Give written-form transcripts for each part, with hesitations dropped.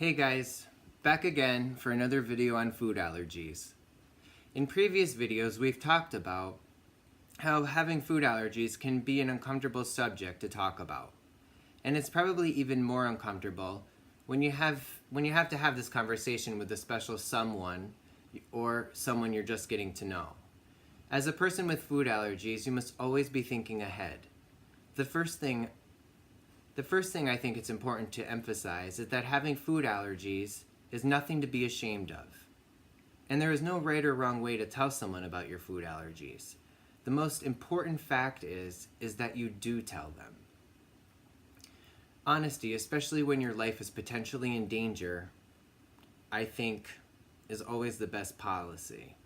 Hey guys, back again for another video on food allergies. In previous videos we've talked about how having food allergies can be an uncomfortable subject to talk about. And it's probably even more uncomfortable when you have to have this conversation with a special someone or someone you're just getting to know. As a person with food allergies, you must always be thinking ahead. The first thing I think it's important to emphasize is that having food allergies is nothing to be ashamed of. And there is no right or wrong way to tell someone about your food allergies. The most important fact is that you do tell them. Honesty, especially when your life is potentially in danger, I think is always the best policy.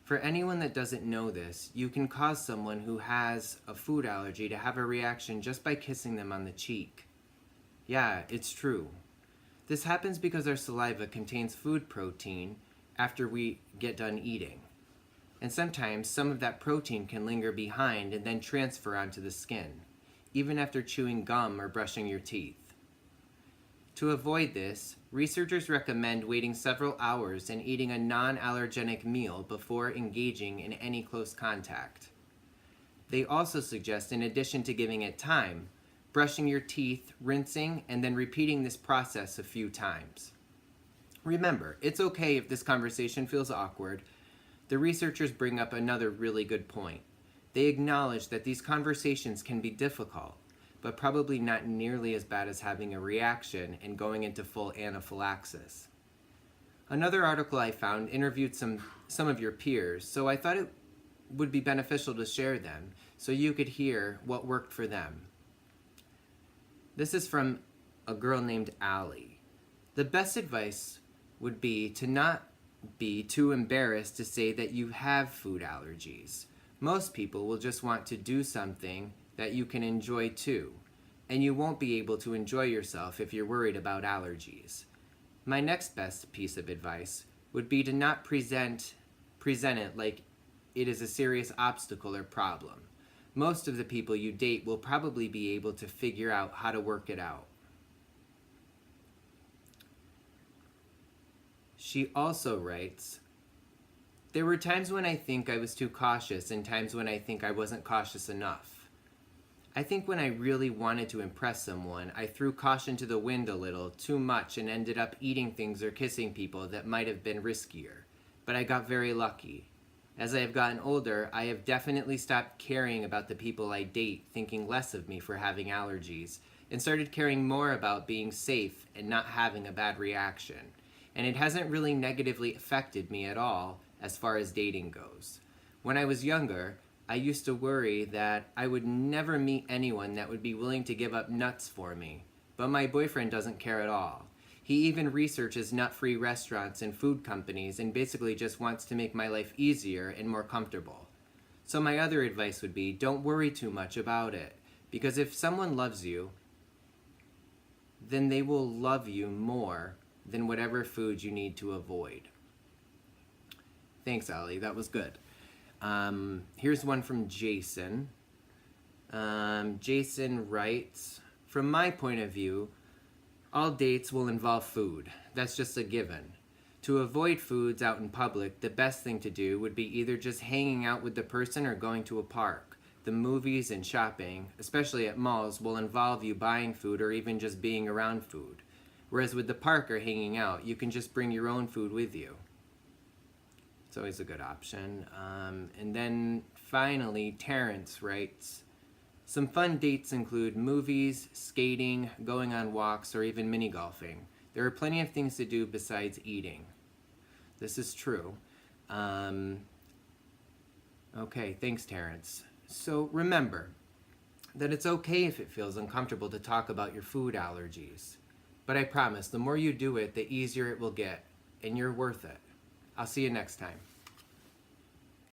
For anyone that doesn't know this, you can cause someone who has a food allergy to have a reaction just by kissing them on the cheek. Yeah, it's true. This happens because our saliva contains food protein after we get done eating. And sometimes some of that protein can linger behind and then transfer onto the skin, even after chewing gum or brushing your teeth. To avoid this, researchers recommend waiting several hours and eating a non-allergenic meal before engaging in any close contact. They also suggest, in addition to giving it time, brushing your teeth, rinsing, and then repeating this process a few times. Remember, it's okay if this conversation feels awkward. The researchers bring up another really good point. They acknowledge that these conversations can be difficult, but probably not nearly as bad as having a reaction and going into full anaphylaxis. Another article I found interviewed some of your peers, so I thought it would be beneficial to share them so you could hear what worked for them. This is from a girl named Allie. The best advice would be to not be too embarrassed to say that you have food allergies. Most people will just want to do something that you can enjoy too, and you won't be able to enjoy yourself if you're worried about allergies. My next best piece of advice would be to not present it like it is a serious obstacle or problem. Most of the people you date will probably be able to figure out how to work it out. She also writes, there were times when I think I was too cautious and times when I think I wasn't cautious enough. I think when I really wanted to impress someone, I threw caution to the wind a little too much and ended up eating things or kissing people that might have been riskier. But I got very lucky. As I have gotten older, I have definitely stopped caring about the people I date thinking less of me for having allergies, and started caring more about being safe and not having a bad reaction. And it hasn't really negatively affected me at all as far as dating goes. When I was younger, I used to worry that I would never meet anyone that would be willing to give up nuts for me, but my boyfriend doesn't care at all. He even researches nut-free restaurants and food companies and basically just wants to make my life easier and more comfortable. So my other advice would be, don't worry too much about it, because if someone loves you, then they will love you more than whatever food you need to avoid. Thanks, Allie. That was good. Here's one from Jason. Jason writes, from my point of view, all dates will involve food. That's just a given. To avoid foods out in public, the best thing to do would be either just hanging out with the person or going to a park. The movies and shopping, especially at malls, will involve you buying food or even just being around food. Whereas with the park or hanging out, you can just bring your own food with you. It's always a good option. And then finally, Terrence writes, some fun dates include movies, skating, going on walks, or even mini golfing. There are plenty of things to do besides eating. This is true. Okay, thanks, Terrence. So remember that it's okay if it feels uncomfortable to talk about your food allergies. But I promise, the more you do it, the easier it will get, and you're worth it. I'll see you next time.